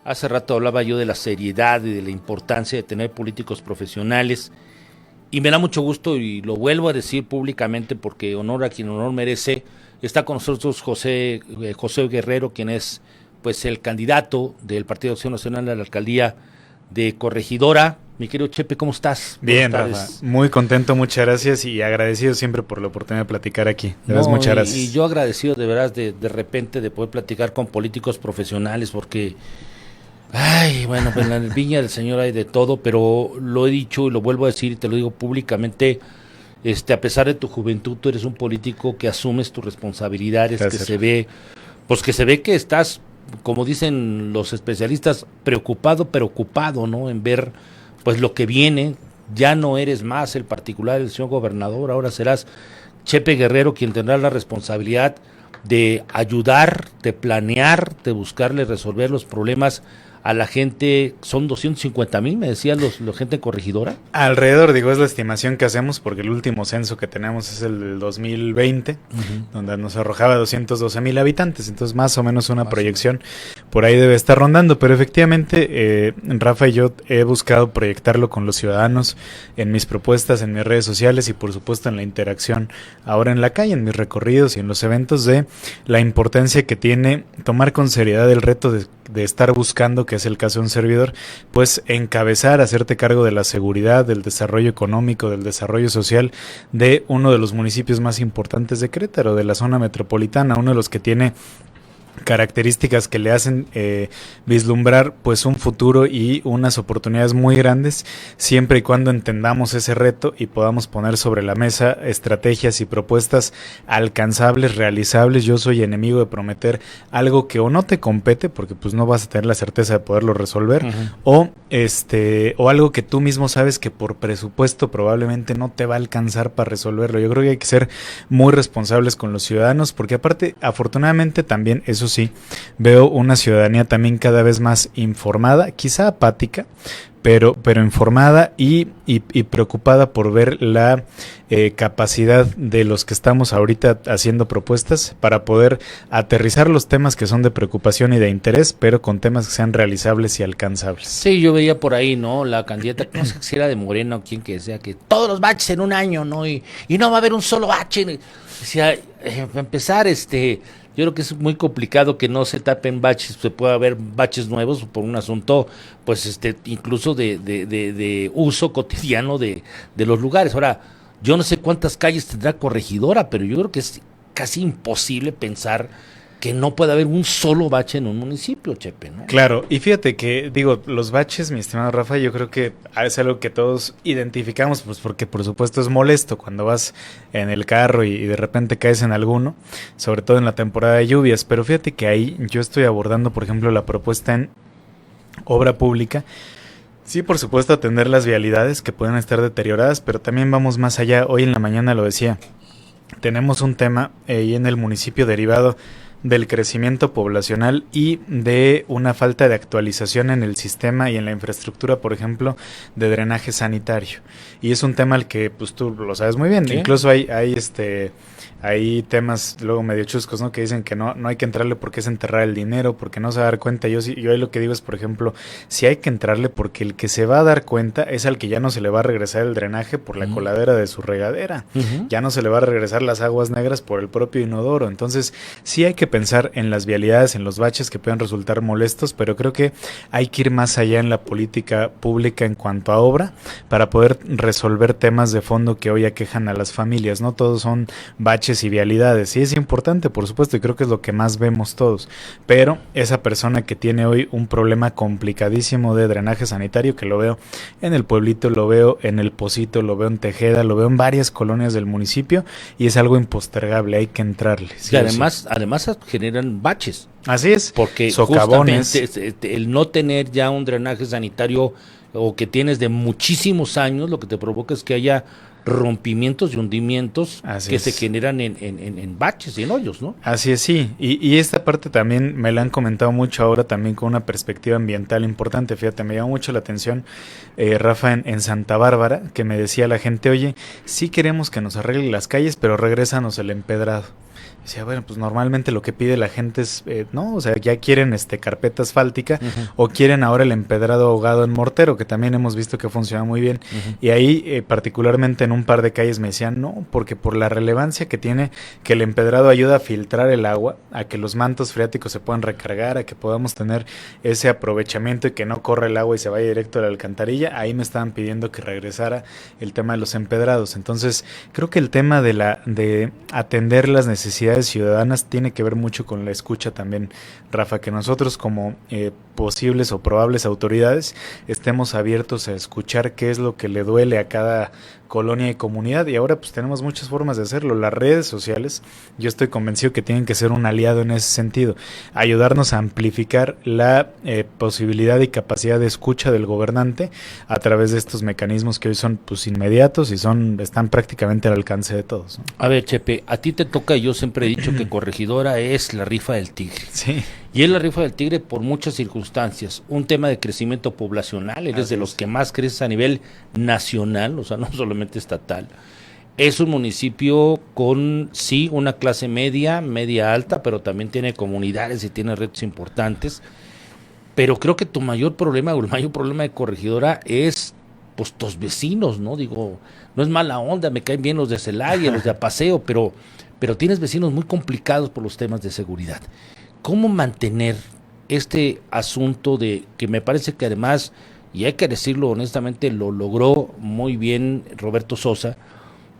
Hace rato hablaba yo de la seriedad y de la importancia de tener políticos profesionales y me da mucho gusto y lo vuelvo a decir públicamente porque honor a quien honor merece. Está con nosotros José Guerrero, quien es pues el candidato del Partido de Acción Nacional a la alcaldía de Corregidora. Mi querido Chepe, ¿cómo estás? Bien, Rafa, muy contento, muchas gracias y agradecido siempre por la oportunidad de platicar aquí. De verdad, muchas gracias. Y yo agradecido de verdad de repente de poder platicar con políticos profesionales porque, bueno, pues en la viña del Señor hay de todo, pero lo he dicho y lo vuelvo a decir y te lo digo públicamente, a pesar de tu juventud, tú eres un político que asumes tus responsabilidades, gracias. Que se ve que estás, como dicen los especialistas, preocupado, ¿no? En ver pues lo que viene. Ya no eres más el particular del señor gobernador, ahora serás Chepe Guerrero quien tendrá la responsabilidad de ayudar, de planear, de buscarle resolver los problemas a la gente. Son 250,000, me decían la gente corregidora. Alrededor, es la estimación que hacemos porque el último censo que tenemos es el del 2020, donde nos arrojaba 212,000 habitantes, entonces más o menos una proyección por ahí debe estar rondando, pero efectivamente Rafa y yo he buscado proyectarlo con los ciudadanos en mis propuestas, en mis redes sociales y por supuesto en la interacción ahora en la calle, en mis recorridos y en los eventos, de la importancia que tiene tomar con seriedad el reto de estar buscando, que es el caso de un servidor, pues encabezar, hacerte cargo de la seguridad, del desarrollo económico, del desarrollo social de uno de los municipios más importantes de Querétaro, de la zona metropolitana, uno de los que tiene características que le hacen vislumbrar pues un futuro y unas oportunidades muy grandes, siempre y cuando entendamos ese reto y podamos poner sobre la mesa estrategias y propuestas alcanzables, realizables. Yo soy enemigo de prometer algo que o no te compete, porque pues no vas a tener la certeza de poderlo resolver, o algo que tú mismo sabes que por presupuesto probablemente no te va a alcanzar para resolverlo. Yo creo que hay que ser muy responsables con los ciudadanos, porque aparte, afortunadamente también, eso sí, veo una ciudadanía también cada vez más informada, quizá apática, pero informada y preocupada por ver la capacidad de los que estamos ahorita haciendo propuestas para poder aterrizar los temas que son de preocupación y de interés, pero con temas que sean realizables y alcanzables. Sí, yo veía por ahí, ¿no? La candidata, no sé si era de Morena o quien que sea, que todos los baches en un año, ¿no? Y no va a haber un solo bache. Decía, para empezar, yo creo que es muy complicado que no se tapen baches, se puede haber baches nuevos por un asunto, pues incluso de uso cotidiano de los lugares. Ahora, yo no sé cuántas calles tendrá Corregidora, pero yo creo que es casi imposible pensar que no puede haber un solo bache en un municipio, Chepe, ¿no? Claro, y fíjate que, los baches, mi estimado Rafa, yo creo que es algo que todos identificamos, pues porque por supuesto es molesto cuando vas en el carro y de repente caes en alguno, sobre todo en la temporada de lluvias, pero fíjate que ahí yo estoy abordando, por ejemplo, la propuesta en obra pública. Sí, por supuesto, atender las vialidades que pueden estar deterioradas, pero también vamos más allá. Hoy en la mañana lo decía, tenemos un tema ahí en el municipio derivado del crecimiento poblacional y de una falta de actualización en el sistema y en la infraestructura, por ejemplo, de drenaje sanitario. Y es un tema al que pues tú lo sabes muy bien. ¿Sí? Incluso hay temas luego medio chuscos, ¿no? Que dicen que no hay que entrarle porque es enterrar el dinero, porque no se va a dar cuenta. Yo ahí lo que digo es, por ejemplo, si hay que entrarle porque el que se va a dar cuenta es al que ya no se le va a regresar el drenaje por la coladera de su regadera. Ya no se le va a regresar las aguas negras por el propio inodoro. Entonces, sí hay que pensar en las vialidades, en los baches que pueden resultar molestos, pero creo que hay que ir más allá en la política pública en cuanto a obra para poder resolver temas de fondo que hoy aquejan a las familias. No todos son baches y vialidades, sí es importante, por supuesto, y creo que es lo que más vemos todos, pero esa persona que tiene hoy un problema complicadísimo de drenaje sanitario, que lo veo en el pueblito, lo veo en el Pocito, lo veo en Tejeda, lo veo en varias colonias del municipio, y es algo impostergable, hay que entrarle. ¿Sí? Y además generan baches. Así es, porque justamente el no tener ya un drenaje sanitario o que tienes de muchísimos años, lo que te provoca es que haya rompimientos y hundimientos se generan en baches y en hoyos, ¿no? Así es, sí. Y esta parte también me la han comentado mucho ahora también con una perspectiva ambiental importante. Fíjate, me llamó mucho la atención, Rafa, en Santa Bárbara, que me decía la gente, oye, sí queremos que nos arreglen las calles, pero regrésanos el empedrado. Decía, bueno, pues normalmente lo que pide la gente es, no, o sea, ya quieren carpeta asfáltica o quieren ahora el empedrado ahogado en mortero, que también hemos visto que funciona muy bien. Y ahí, particularmente en un par de calles me decían, no, porque por la relevancia que tiene, que el empedrado ayuda a filtrar el agua, a que los mantos freáticos se puedan recargar, a que podamos tener ese aprovechamiento y que no corra el agua y se vaya directo a la alcantarilla. Ahí me estaban pidiendo que regresara el tema de los empedrados. Entonces, creo que el tema de atender las necesidades ciudadanas tiene que ver mucho con la escucha también, Rafa, que nosotros como posibles o probables autoridades estemos abiertos a escuchar qué es lo que le duele a cada colonia y comunidad, y ahora pues tenemos muchas formas de hacerlo. Las redes sociales, yo estoy convencido que tienen que ser un aliado en ese sentido, ayudarnos a amplificar la posibilidad y capacidad de escucha del gobernante a través de estos mecanismos que hoy son pues inmediatos y están prácticamente al alcance de todos, ¿no? A ver, Chepe, a ti te toca, y yo siempre he dicho que Corregidora es la rifa del tigre. Sí. Y es la rifa del tigre por muchas circunstancias. Un tema de crecimiento poblacional, eres Así de los que más creces a nivel nacional, o sea, no solamente estatal. Es un municipio con, sí, una clase media, media alta, pero también tiene comunidades y tiene retos importantes. Pero creo que tu mayor problema, o el mayor problema de Corregidora es, pues, tus vecinos, ¿no? Digo, no es mala onda, me caen bien los de Celaya, los de Apaseo, pero tienes vecinos muy complicados por los temas de seguridad. ¿Cómo mantener este asunto de que me parece que además, y hay que decirlo honestamente, lo logró muy bien Roberto Sosa,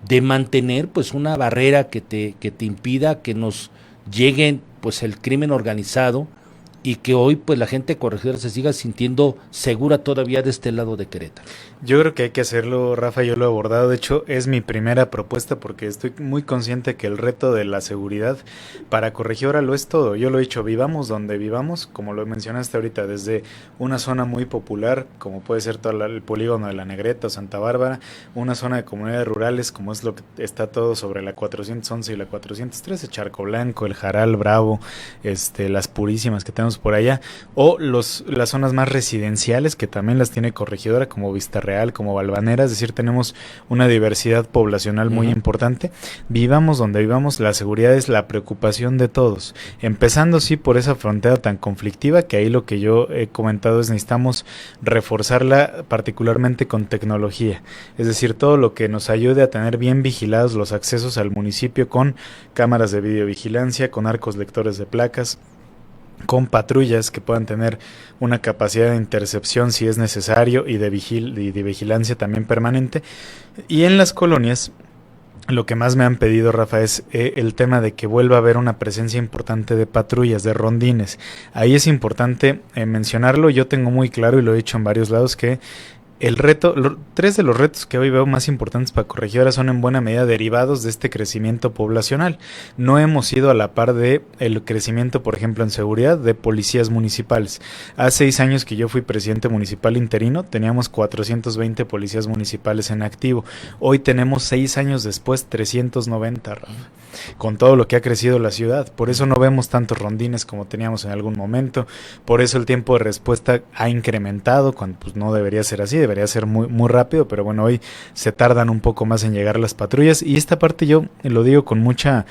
de mantener pues una barrera que te impida que nos llegue pues el crimen organizado y que hoy pues la gente de Corregidora se siga sintiendo segura todavía de este lado de Querétaro? Yo creo que hay que hacerlo, Rafa, yo lo he abordado, de hecho es mi primera propuesta porque estoy muy consciente que el reto de la seguridad para Corregidora lo es todo. Yo lo he dicho, vivamos donde vivamos, como lo mencionaste ahorita, desde una zona muy popular, como puede ser todo el polígono de La Negreta o Santa Bárbara, una zona de comunidades rurales, como es lo que está todo sobre la 411 y la 413, Charco Blanco, El Jaral, Bravo, las Purísimas que tenemos por allá, o las zonas más residenciales que también las tiene Corregidora, como Vistarreal, como Valvanera, es decir, tenemos una diversidad poblacional muy importante. Vivamos donde vivamos, la seguridad es la preocupación de todos, empezando sí por esa frontera tan conflictiva, que ahí lo que yo he comentado es necesitamos reforzarla particularmente con tecnología, es decir, todo lo que nos ayude a tener bien vigilados los accesos al municipio con cámaras de videovigilancia, con arcos lectores de placas, con patrullas que puedan tener una capacidad de intercepción si es necesario y de vigilancia también permanente. Y en las colonias, lo que más me han pedido, Rafa, es el tema de que vuelva a haber una presencia importante de patrullas, de rondines. Ahí es importante mencionarlo, yo tengo muy claro y lo he dicho en varios lados que tres de los retos que hoy veo más importantes para Corregidora son en buena medida derivados de este crecimiento poblacional. No hemos ido a la par de el crecimiento, por ejemplo, en seguridad de policías municipales. Hace 6 años que yo fui presidente municipal interino, teníamos 420 policías municipales en activo. Hoy tenemos 6 años después 390, Rafa, con todo lo que ha crecido la ciudad. Por eso no vemos tantos rondines como teníamos en algún momento. Por eso el tiempo de respuesta ha incrementado, cuando pues no debería ser así, debería ser muy, muy rápido, pero bueno, hoy se tardan un poco más en llegar las patrullas, y esta parte yo lo digo con mucha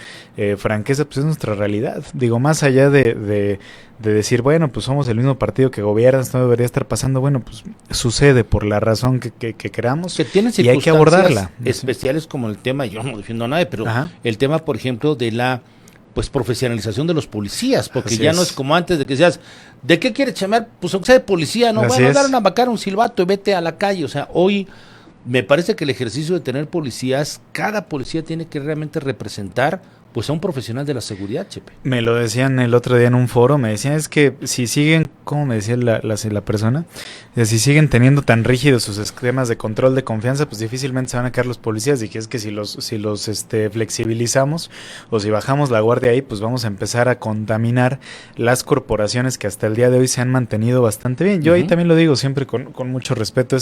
franqueza, pues es nuestra realidad. Digo, más allá de decir, bueno, pues somos el mismo partido que gobierna, esto no debería estar pasando, bueno, pues sucede por la razón que queramos, que tienen y hay que abordarla. Especiales como el tema, yo no defiendo a nadie, pero el tema, por ejemplo, de la pues profesionalización de los policías, porque Así ya es. no es como antes de que decías, ¿de qué quieres chamar? Pues aunque sea de policía, ¿no? Así Bueno, es. dar una vacar, un silbato y vete a la calle. O sea, hoy me parece que el ejercicio de tener policías, cada policía tiene que realmente representar pues a un profesional de la seguridad, Chepe. Me lo decían el otro día en un foro, me decían, es que si siguen, ¿cómo me decía la persona? Si siguen teniendo tan rígidos sus esquemas de control de confianza, pues difícilmente se van a caer los policías. Dije, es que si los flexibilizamos o si bajamos la guardia ahí, pues vamos a empezar a contaminar las corporaciones que hasta el día de hoy se han mantenido bastante bien. Yo ahí también lo digo siempre con mucho respeto,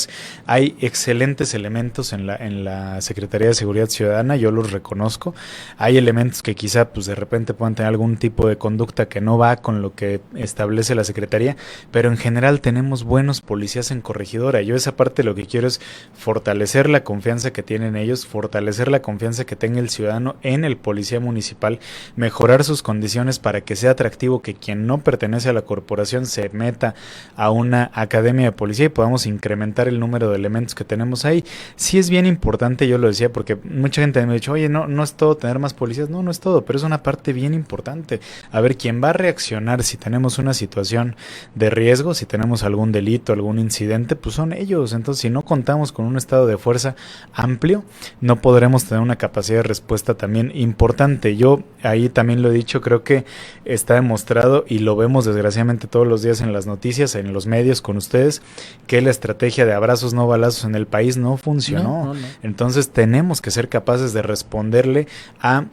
hay excelentes elementos en la Secretaría de Seguridad Ciudadana, yo los reconozco. Hay elementos que quizá pues de repente puedan tener algún tipo de conducta que no va con lo que establece la Secretaría, pero en general tenemos buenos policías en Corregidora. Yo esa parte lo que quiero es fortalecer la confianza que tienen ellos, fortalecer la confianza que tenga el ciudadano en el policía municipal, mejorar sus condiciones para que sea atractivo que quien no pertenece a la corporación se meta a una academia de policía y podamos incrementar el número de elementos que tenemos ahí. Sí es bien importante, yo lo decía, porque mucha gente me ha dicho, oye, no es todo tener más policías. No es todo, pero es una parte bien importante. A ver, quién va a reaccionar si tenemos una situación de riesgo, si tenemos algún delito, algún incidente, pues son ellos. Entonces, si no contamos con un estado de fuerza amplio, no podremos tener una capacidad de respuesta también importante. Yo ahí también lo he dicho, creo que está demostrado y lo vemos desgraciadamente todos los días en las noticias, en los medios con ustedes, que la estrategia de abrazos no balazos en el país no funcionó. No. Entonces tenemos que ser capaces de responderle a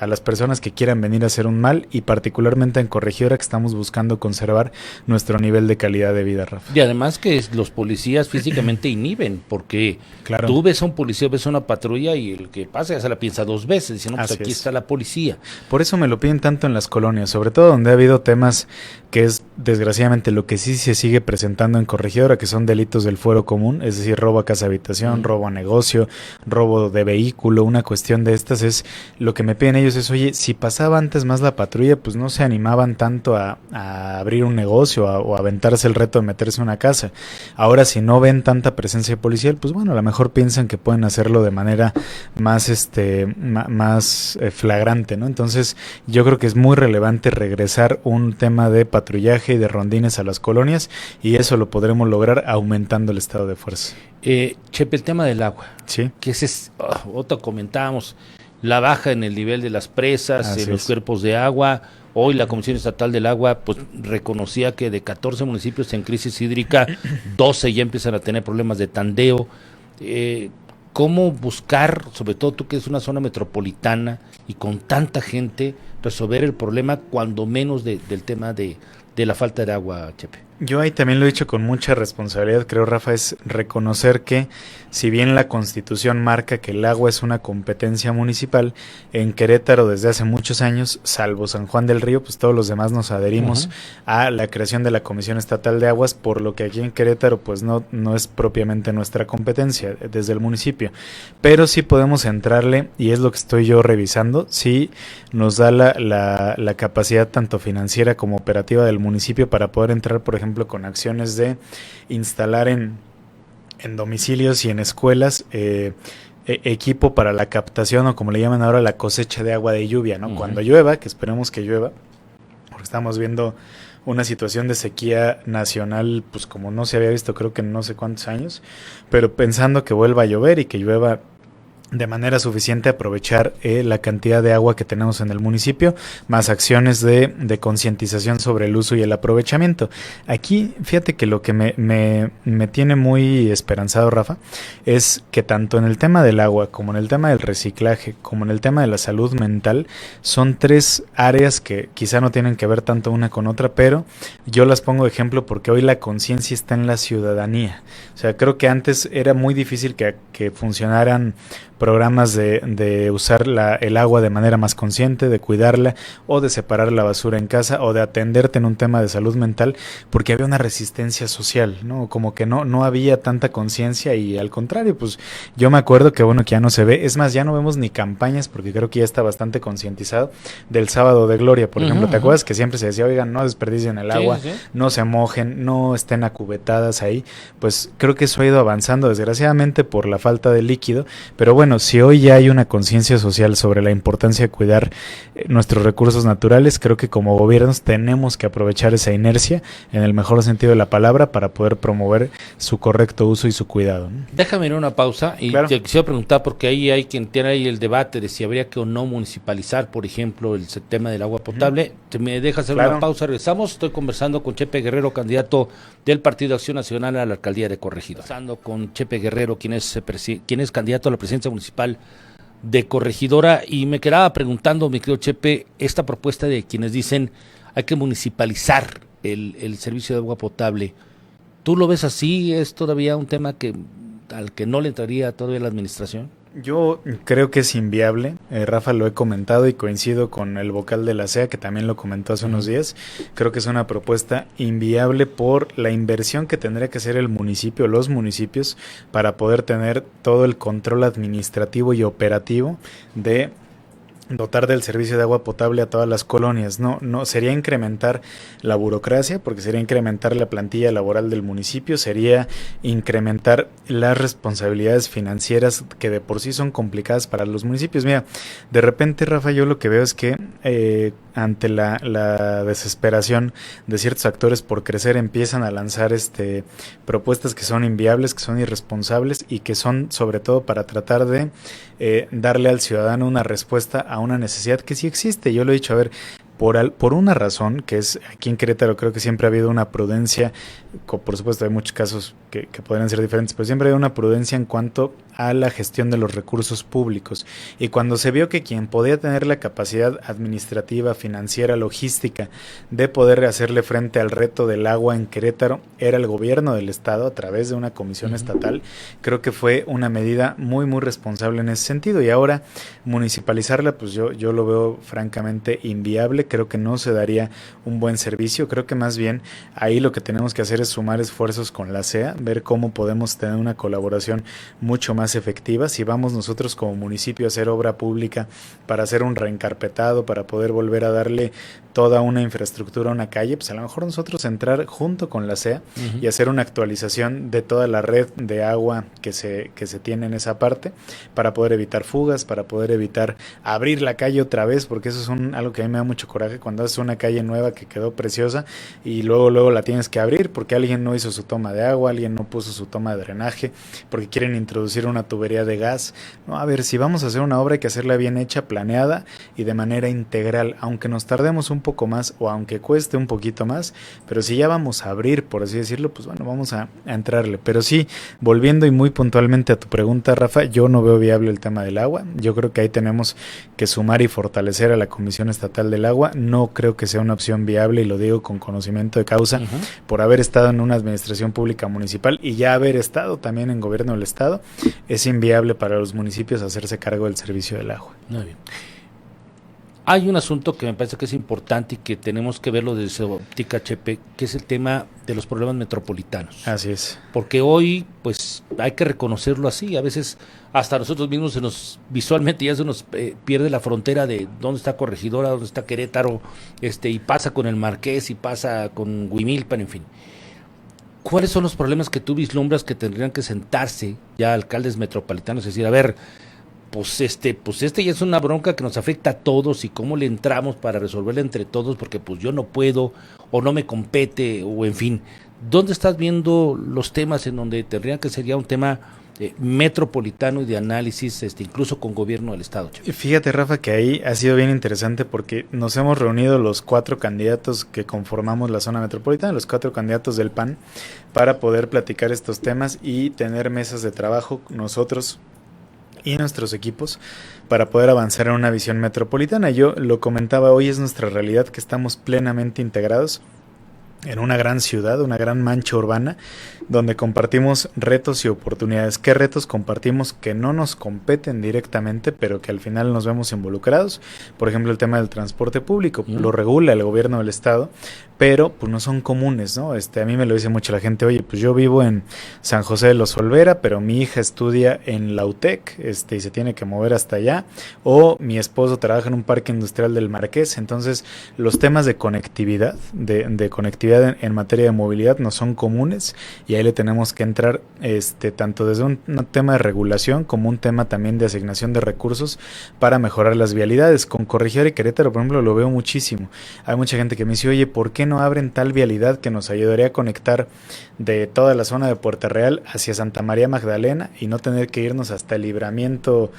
las personas que quieran venir a hacer un mal, y particularmente en Corregidora, que estamos buscando conservar nuestro nivel de calidad de vida, Rafa. Y además que los policías físicamente inhiben, porque claro, tú ves a un policía, ves a una patrulla y el que pasa ya se la piensa dos veces, diciendo, pues aquí está la policía. Por eso me lo piden tanto en las colonias, sobre todo donde ha habido temas que es desgraciadamente lo que sí se sigue presentando en Corregidora, que son delitos del fuero común, es decir, robo a casa habitación, robo a negocio, robo de vehículo. Una cuestión de estas es, lo que me piden ellos es, oye, si pasaba antes más la patrulla, pues no se animaban tanto a abrir un negocio o a aventarse el reto de meterse a una casa. Ahora, si no ven tanta presencia policial, pues bueno, a lo mejor piensan que pueden hacerlo de manera más flagrante, ¿no? Entonces, yo creo que es muy relevante regresar un tema de patrullaje y de rondines a las colonias, y eso lo podremos lograr aumentando el estado de fuerza. Chepe, el tema del agua, sí, que otro comentábamos, la baja en el nivel de las presas, en los cuerpos de agua. Hoy la Comisión Estatal del Agua pues reconocía que de 14 municipios en crisis hídrica, 12 ya empiezan a tener problemas de tandeo. ¿Cómo buscar, sobre todo tú que es una zona metropolitana y con tanta gente, resolver el problema cuando menos del tema de la falta de agua, Chepe? Yo ahí también lo he dicho con mucha responsabilidad, creo, Rafa, es reconocer que si bien la Constitución marca que el agua es una competencia municipal, en Querétaro desde hace muchos años, salvo San Juan del Río, pues todos los demás nos adherimos a la creación de la Comisión Estatal de Aguas, por lo que aquí en Querétaro pues no es propiamente nuestra competencia desde el municipio, pero sí podemos entrarle, y es lo que estoy yo revisando, sí nos da la capacidad tanto financiera como operativa del municipio para poder entrar, por ejemplo, con acciones de instalar en domicilios y en escuelas equipo para la captación, o como le llaman ahora, la cosecha de agua de lluvia, ¿no? Cuando llueva, que esperemos que llueva, porque estamos viendo una situación de sequía nacional, pues como no se había visto creo que en no sé cuántos años, pero pensando que vuelva a llover y que llueva de manera suficiente, aprovechar la cantidad de agua que tenemos en el municipio, más acciones de concientización sobre el uso y el aprovechamiento. Aquí, fíjate que lo que me tiene muy esperanzado, Rafa, es que tanto en el tema del agua, como en el tema del reciclaje, como en el tema de la salud mental, son tres áreas que quizá no tienen que ver tanto una con otra, pero yo las pongo de ejemplo porque hoy la conciencia está en la ciudadanía. O sea, creo que antes era muy difícil que funcionaran programas de usar el agua de manera más consciente, de cuidarla, o de separar la basura en casa, o de atenderte en un tema de salud mental, porque había una resistencia social, ¿no? Como que no había tanta conciencia, y al contrario, pues yo me acuerdo que bueno, que ya no se ve, es más, ya no vemos ni campañas, porque creo que ya está bastante concientizado, del sábado de gloria, por ejemplo. ¿Te acuerdas que siempre se decía, oigan, no desperdicien el agua, no se mojen, no estén acubetadas ahí? Pues creo que eso ha ido avanzando, desgraciadamente por la falta de líquido, pero bueno, si hoy ya hay una conciencia social sobre la importancia de cuidar nuestros recursos naturales, creo que como gobiernos tenemos que aprovechar esa inercia en el mejor sentido de la palabra para poder promover su correcto uso y su cuidado, ¿no? Déjame ir a una pausa y claro, te quisiera preguntar, porque ahí hay quien tiene ahí el debate de si habría que o no municipalizar, por ejemplo, el tema del agua potable. Te me dejas hacer una pausa, regresamos. Estoy conversando con Chepe Guerrero, candidato del Partido Acción Nacional a la alcaldía de Corregidora. Conversando con Chepe Guerrero, quien es candidato a la presidencia municipal de Corregidora, y me quedaba preguntando, mi querido Chepe, esta propuesta de quienes dicen hay que municipalizar el servicio de agua potable. ¿Tú lo ves así? ¿Es todavía un tema al que no le entraría todavía la administración? Yo creo que es inviable, Rafa, lo he comentado y coincido con el vocal de la CEA que también lo comentó hace unos días. Creo que es una propuesta inviable por la inversión que tendría que hacer el municipio, los municipios, para poder tener todo el control administrativo y operativo de dotar del servicio de agua potable a todas las colonias. No sería incrementar la burocracia, porque sería incrementar la plantilla laboral del municipio, sería incrementar las responsabilidades financieras que de por sí son complicadas para los municipios. Mira, de repente, Rafa, yo lo que veo es que ante la desesperación de ciertos actores por crecer, empiezan a lanzar propuestas que son inviables, que son irresponsables y que son sobre todo para tratar de darle al ciudadano una respuesta a una necesidad que sí existe. Yo lo he dicho, a ver, por una razón, que es aquí en Querétaro creo que siempre ha habido una prudencia, por supuesto hay muchos casos que podrían ser diferentes, pero siempre hay una prudencia en cuanto a la gestión de los recursos públicos. Y cuando se vio que quien podía tener la capacidad administrativa, financiera, logística de poder hacerle frente al reto del agua en Querétaro era el gobierno del estado a través de una comisión estatal, creo que fue una medida muy muy responsable en ese sentido. Y ahora municipalizarla, pues yo lo veo francamente inviable. Creo que no se daría un buen servicio. Creo que más bien ahí lo que tenemos que hacer es sumar esfuerzos con la CEA, ver cómo podemos tener una colaboración mucho más efectiva. Si vamos nosotros como municipio a hacer obra pública para hacer un reencarpetado, para poder volver a darle toda una infraestructura a una calle, pues a lo mejor nosotros entrar junto con la CEA y hacer una actualización de toda la red de agua que se tiene en esa parte, para poder evitar fugas, para poder evitar abrir la calle otra vez, porque eso es algo que a mí me da mucho coraje cuando haces una calle nueva que quedó preciosa y luego la tienes que abrir porque alguien no hizo su toma de agua, alguien no puso su toma de drenaje, porque quieren introducir una tubería de gas. No, a ver, si vamos a hacer una obra hay que hacerla bien hecha, planeada y de manera integral, aunque nos tardemos un poco más o aunque cueste un poquito más, pero si ya vamos a abrir, por así decirlo, pues bueno, vamos a entrarle. Pero sí, volviendo y muy puntualmente a tu pregunta, Rafa, yo no veo viable el tema del agua. Yo creo que ahí tenemos que sumar y fortalecer a la Comisión Estatal del Agua. No creo que sea una opción viable y lo digo con conocimiento de causa, por haber estado en una administración pública municipal y ya haber estado también en gobierno del estado. Es inviable para los municipios hacerse cargo del servicio del agua. Muy bien. Hay un asunto que me parece que es importante y que tenemos que verlo desde su óptica, Chepe, que es el tema de los problemas metropolitanos. Así es. Porque hoy, pues, hay que reconocerlo así. A veces hasta nosotros mismos visualmente ya se nos pierde la frontera de dónde está Corregidora, dónde está Querétaro, y pasa con el Marqués y pasa con Huimilpan, en fin. ¿Cuáles son los problemas que tú vislumbras que tendrían que sentarse ya alcaldes metropolitanos? Es decir, a ver, pues ya es una bronca que nos afecta a todos y cómo le entramos para resolverla entre todos, porque pues yo no puedo o no me compete o en fin. ¿Dónde estás viendo los temas en donde tendrían que ser ya un tema metropolitano y de análisis, incluso con gobierno del estado? Fíjate, Rafa, que ahí ha sido bien interesante porque nos hemos reunido los 4 candidatos que conformamos la zona metropolitana, los 4 candidatos del PAN, para poder platicar estos temas y tener mesas de trabajo nosotros y nuestros equipos para poder avanzar en una visión metropolitana. Yo lo comentaba, hoy es nuestra realidad que estamos plenamente integrados en una gran ciudad, una gran mancha urbana, donde compartimos retos y oportunidades. ¿Qué retos compartimos que no nos competen directamente, pero que al final nos vemos involucrados? Por ejemplo, el tema del transporte público, lo regula el gobierno del estado, pero pues no son comunes, ¿no? A mí me lo dice mucho la gente, oye, pues yo vivo en San José de los Olvera, pero mi hija estudia en la UTEC, y se tiene que mover hasta allá, o mi esposo trabaja en un parque industrial del Marqués. Entonces, los temas de conectividad, de conectividad en materia de movilidad no son comunes, y ahí le tenemos que entrar tanto desde un tema de regulación como un tema también de asignación de recursos para mejorar las vialidades. Con Corregidora y Querétaro, por ejemplo, lo veo muchísimo. Hay mucha gente que me dice, oye, ¿por qué no abren tal vialidad que nos ayudaría a conectar de toda la zona de Puerto Real hacia Santa María Magdalena y no tener que irnos hasta el libramiento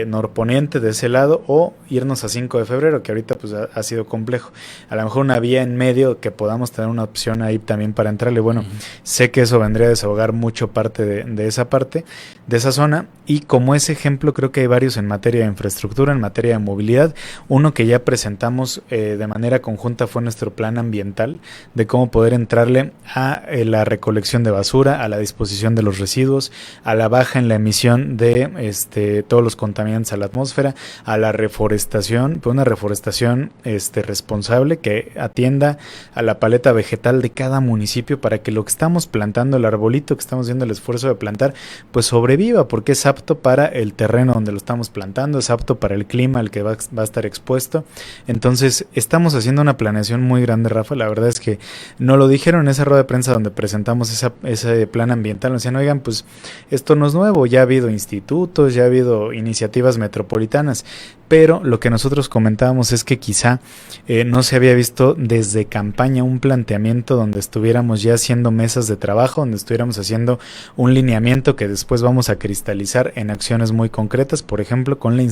norponiente de ese lado, o irnos a 5 de febrero, que ahorita pues ha sido complejo? A lo mejor una vía en medio que podamos tener una opción ahí también para entrarle. Bueno, sé que eso vendría a desahogar mucho parte de esa parte, de esa zona, y como ese ejemplo creo que hay varios en materia de infraestructura, en materia de movilidad. Uno que ya presentamos de manera conjunta fue nuestro plan ambiental, de cómo poder entrarle a la recolección de basura, a la disposición de los residuos, a la baja en la emisión de todos los contaminantes a la atmósfera, a la reforestación, una reforestación responsable que atienda a la paleta vegetal de cada municipio para que lo que estamos plantando, el arbolito que estamos haciendo el esfuerzo de plantar, pues sobreviva, porque es apto para el terreno donde lo estamos plantando, es apto para el clima al que va a estar expuesto. Entonces estamos haciendo una planeación muy grande, Rafa. La verdad es que no lo dijeron en esa rueda de prensa donde presentamos ese plan ambiental. Nos decían, oigan, pues esto no es nuevo, ya ha habido institutos, ya ha habido iniciativas metropolitanas, pero lo que nosotros comentábamos es que quizá no se había visto desde campaña un planteamiento donde estuviéramos ya haciendo mesas de trabajo, donde estuviéramos haciendo un lineamiento que después vamos a cristalizar en acciones muy concretas, por ejemplo, con la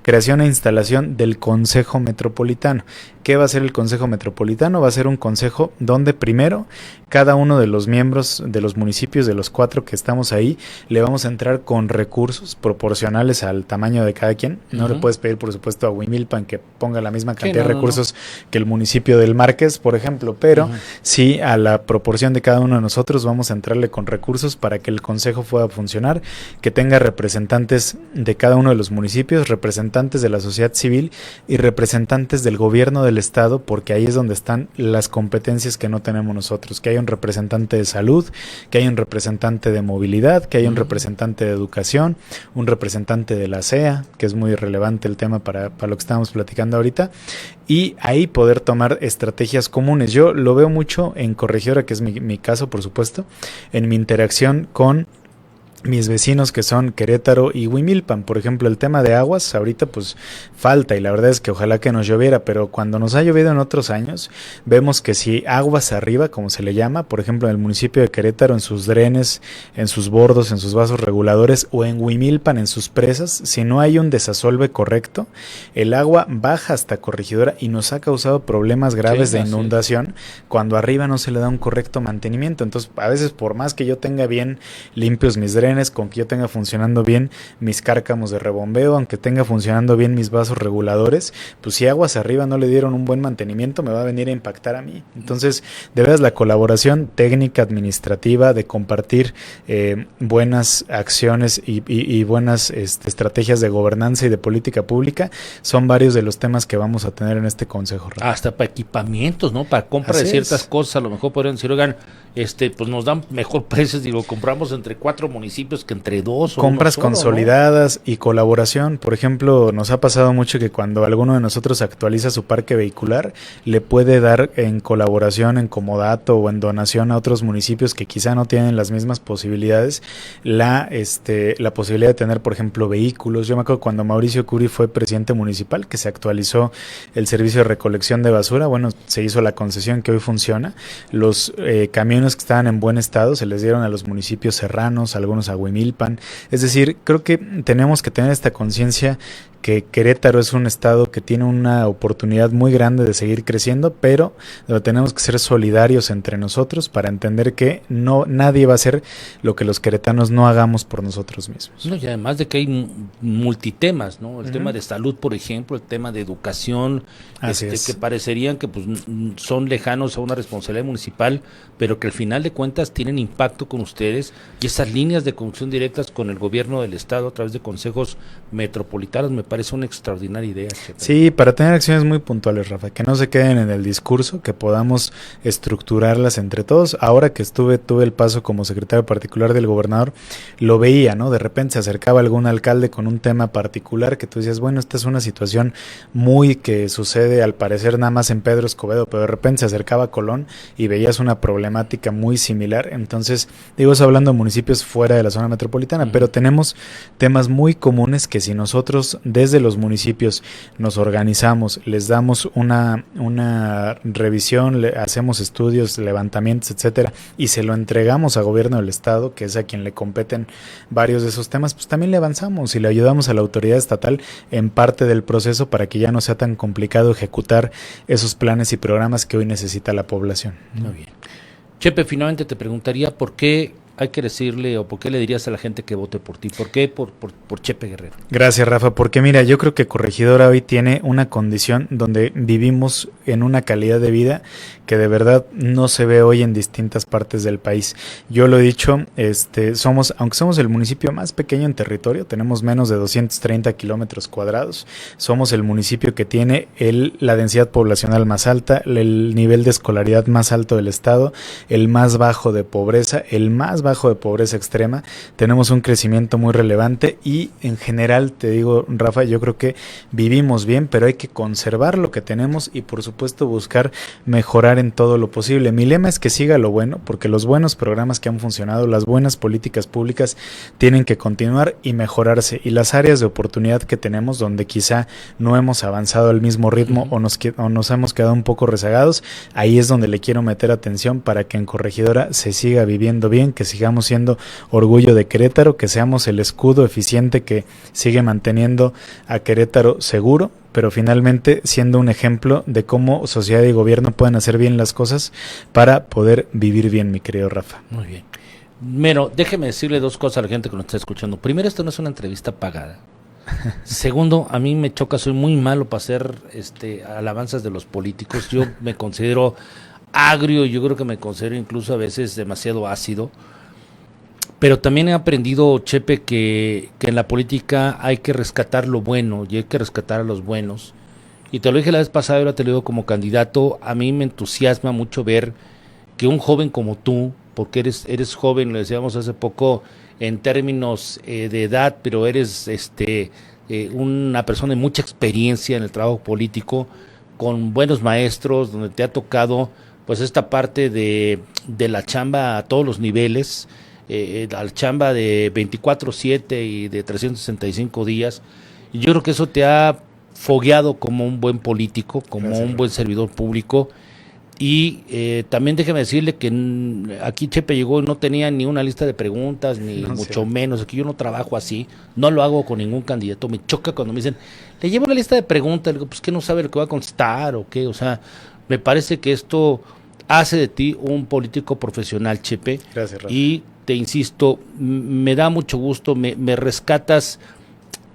creación e instalación del Consejo Metropolitano. ¿Qué va a ser el Consejo Metropolitano? Va a ser un consejo donde primero cada uno de los miembros de los municipios, de los 4 que estamos ahí, le vamos a entrar con recursos proporcionales al tamaño de cada quien. No le puedes pedir, por supuesto, a Huimilpan que ponga la misma cantidad de recursos que el municipio del Márquez, por ejemplo, pero sí a la proporción de cada uno de nosotros vamos a entrarle con recursos para que el consejo pueda funcionar, que tenga representantes de cada uno de los municipios, representantes de la sociedad civil y representantes del gobierno del estado, porque ahí es donde están las competencias que no tenemos nosotros, que hay un representante de salud, que hay un representante de movilidad, que hay un representante de educación, un representante de la CEA, que es muy relevante el tema para lo que estamos platicando ahorita, y ahí poder tomar estrategias comunes. Yo lo veo mucho en Corregidora, que es mi caso, por supuesto, en mi interacción con mis vecinos que son Querétaro y Huimilpan. Por ejemplo, el tema de aguas ahorita pues falta, y la verdad es que ojalá que nos lloviera, pero cuando nos ha llovido en otros años vemos que si aguas arriba, como se le llama, por ejemplo en el municipio de Querétaro, en sus drenes, en sus bordos, en sus vasos reguladores, o en Huimilpan en sus presas, si no hay un desasolve correcto, el agua baja hasta Corregidora y nos ha causado problemas graves de inundación cuando arriba no se le da un correcto mantenimiento. Entonces a veces, por más que yo tenga bien limpios mis drenes, con que yo tenga funcionando bien mis cárcamos de rebombeo, aunque tenga funcionando bien mis vasos reguladores, pues si aguas arriba no le dieron un buen mantenimiento, me va a venir a impactar a mí. Entonces, de veras, la colaboración técnica, administrativa, de compartir buenas acciones y buenas estrategias de gobernanza y de política pública, son varios de los temas que vamos a tener en este consejo. Hasta para equipamientos, ¿no? Para compra de ciertas cosas, a lo mejor podrían decir, oigan, pues nos dan mejor precios, digo, compramos entre 4 municipios que entre 2. Compras consolidadas, ¿no? Y colaboración. Por ejemplo, nos ha pasado mucho que cuando alguno de nosotros actualiza su parque vehicular, le puede dar en colaboración, en comodato o en donación a otros municipios que quizá no tienen las mismas posibilidades, la posibilidad de tener, por ejemplo, vehículos. Yo me acuerdo cuando Mauricio Curi fue presidente municipal, que se actualizó el servicio de recolección de basura, bueno, se hizo la concesión que hoy funciona. Los camiones que estaban en buen estado se les dieron a los municipios serranos, algunos a Huimilpan. Es decir, creo que tenemos que tener esta conciencia que Querétaro es un estado que tiene una oportunidad muy grande de seguir creciendo, pero tenemos que ser solidarios entre nosotros para entender que nadie va a hacer lo que los queretanos no hagamos por nosotros mismos. No, y además de que hay multitemas, ¿no? El tema de salud, por ejemplo, el tema de educación, que parecerían que pues son lejanos a una responsabilidad municipal, pero que al final de cuentas tienen impacto con ustedes, y esas líneas de conducción directas con el gobierno del estado a través de consejos metropolitanos me parece una extraordinaria idea. Sí, para tener acciones muy puntuales, Rafa, que no se queden en el discurso, que podamos estructurarlas entre todos. Ahora que tuve el paso como secretario particular del gobernador, lo veía, ¿no? De repente se acercaba algún alcalde con un tema particular que tú decías, bueno, esta es una situación muy que sucede al parecer nada más en Pedro Escobedo, pero de repente se acercaba a Colón y veías una problemática muy similar. Entonces, digo eso hablando de municipios fuera de la zona metropolitana, pero tenemos temas muy comunes que si nosotros desde los municipios nos organizamos, les damos una revisión, hacemos estudios, levantamientos, etcétera, y se lo entregamos a gobierno del estado, que es a quien le competen varios de esos temas, pues también le avanzamos y le ayudamos a la autoridad estatal en parte del proceso para que ya no sea tan complicado ejecutar esos planes y programas que hoy necesita la población. Muy bien. Chepe, finalmente te preguntaría por qué hay que decirle o por qué le dirías a la gente que vote por ti. ¿Por qué por Chepe Guerrero? Gracias, Rafa, porque mira, yo creo que Corregidora hoy tiene una condición donde vivimos en una calidad de vida que de verdad no se ve hoy en distintas partes del país. Yo lo he dicho, aunque somos el municipio más pequeño en territorio, tenemos menos de 230 kilómetros cuadrados, somos el municipio que tiene la densidad poblacional más alta, el nivel de escolaridad más alto del estado, el más bajo de pobreza, el más bajo de pobreza extrema, tenemos un crecimiento muy relevante y en general, te digo, Rafa, yo creo que vivimos bien, pero hay que conservar lo que tenemos y por supuesto buscar mejorar en todo lo posible. Mi lema es que siga lo bueno, porque los buenos programas que han funcionado, las buenas políticas públicas tienen que continuar y mejorarse, y las áreas de oportunidad que tenemos donde quizá no hemos avanzado al mismo ritmo o nos hemos quedado un poco rezagados, ahí es donde le quiero meter atención para que en Corregidora se siga viviendo bien, que sigamos siendo orgullo de Querétaro, que seamos el escudo eficiente que sigue manteniendo a Querétaro seguro, pero finalmente siendo un ejemplo de cómo sociedad y gobierno pueden hacer bien las cosas para poder vivir bien, mi querido Rafa. Muy bien. Bueno, déjeme decirle dos cosas a la gente que nos está escuchando. Primero, esto no es una entrevista pagada. Segundo, a mí me choca, soy muy malo para hacer alabanzas de los políticos. Yo me considero agrio, yo creo que me considero incluso a veces demasiado ácido. Pero también he aprendido, Chepe, que en la política hay que rescatar lo bueno y hay que rescatar a los buenos. Y te lo dije la vez pasada, ahora te lo digo como candidato, a mí me entusiasma mucho ver que un joven como tú, porque eres joven, lo decíamos hace poco en términos de edad, pero eres una persona de mucha experiencia en el trabajo político, con buenos maestros, donde te ha tocado pues esta parte de la chamba a todos los niveles, la chamba de 24/7 y de 365 días. Y yo creo que eso te ha fogueado como un buen político, como Gracias, un buen servidor público. Y también déjeme decirle que aquí Chepe llegó y no tenía ni una lista de preguntas, ni mucho menos. Aquí yo no trabajo así, no lo hago con ningún candidato. Me choca cuando me dicen, le llevo la lista de preguntas, le digo, pues que no sabe lo que va a contestar o qué. O sea, me parece que esto hace de ti un político profesional, Chepe. Gracias, Rafa. Y te insisto, me da mucho gusto, me rescatas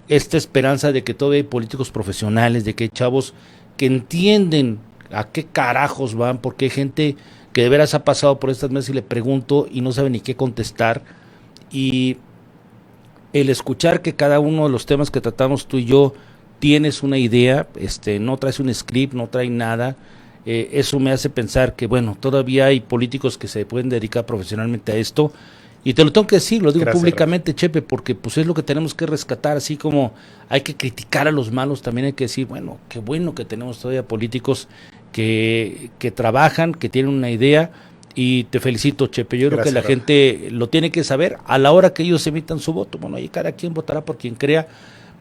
esta esperanza de que todavía hay políticos profesionales, de que hay chavos que entienden a qué carajos van, porque hay gente que de veras ha pasado por estas mesas y le pregunto y no sabe ni qué contestar. Y el escuchar que cada uno de los temas que tratamos tú y yo tienes una idea, no traes un script, no trae nada, eso me hace pensar que bueno, todavía hay políticos que se pueden dedicar profesionalmente a esto. Y te lo tengo que decir, lo digo Gracias, públicamente, Rafa. Chepe, porque pues es lo que tenemos que rescatar, así como hay que criticar a los malos, también hay que decir, bueno, qué bueno que tenemos todavía políticos que trabajan, que tienen una idea, y te felicito, Chepe. Yo Gracias, creo que la Rafa. Gente lo tiene que saber a la hora que ellos emitan su voto. Bueno, ahí cada quien votará por quien crea,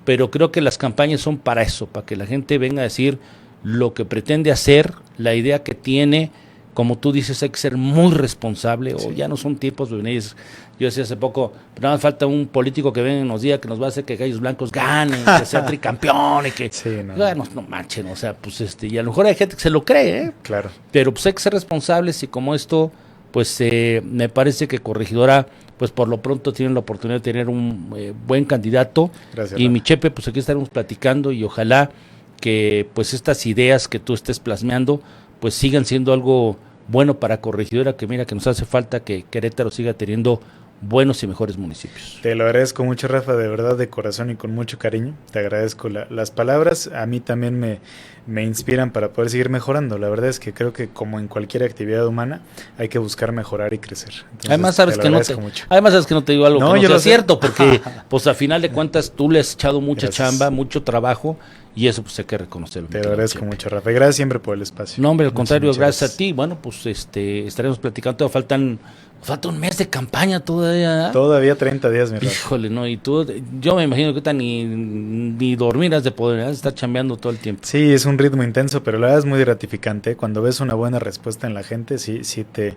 pero creo que las campañas son para eso, para que la gente venga a decir lo que pretende hacer, la idea que tiene. Como tú dices, hay que ser muy responsable, sí. O ya no son tiempos de venir. Yo decía hace poco, pero nada más falta un político que venga y nos diga que nos va a hacer que Gallos Blancos ganen, que sea tricampeón y que sí, no manchen, o sea, pues y a lo mejor hay gente que se lo cree, ¿eh? Claro. Pero pues hay que ser responsables y como esto, pues me parece que Corregidora, pues por lo pronto tienen la oportunidad de tener un buen candidato. Gracias, y mi Chepe, pues aquí estaremos platicando y ojalá que pues estas ideas que tú estés plasmeando pues sigan siendo algo bueno para Corregidora, que mira que nos hace falta que Querétaro siga teniendo buenos y mejores municipios. Te lo agradezco mucho, Rafa, de verdad, de corazón y con mucho cariño. Te agradezco las palabras, a mí también me inspiran para poder seguir mejorando. La verdad es que creo que como en cualquier actividad humana hay que buscar mejorar y crecer. Entonces, además sabes que no te digo algo que no sea cierto, porque pues a final de cuentas tú le has echado mucha chamba, mucho trabajo, y eso pues hay que reconocerlo. Te agradezco mucho, Rafa, y gracias siempre por el espacio. No, hombre, al contrario, muchas gracias a ti. Bueno, pues estaremos platicando, falta un mes de campaña todavía. Todavía 30 días, mi Rafa. Híjole, no, y tú, yo me imagino que ahorita ni dormir has de poder, has de estar chambeando todo el tiempo. Sí, es un ritmo intenso, pero la verdad es muy gratificante. Cuando ves una buena respuesta en la gente, sí te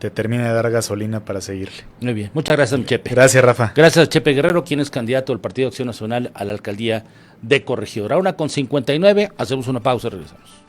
termina de dar gasolina para seguirle. Muy bien, muchas gracias, Chepe. Gracias, Rafa. Gracias, Chepe Guerrero, quien es candidato del Partido Acción Nacional a la alcaldía de Corregidora. 1:59, hacemos una pausa y regresamos.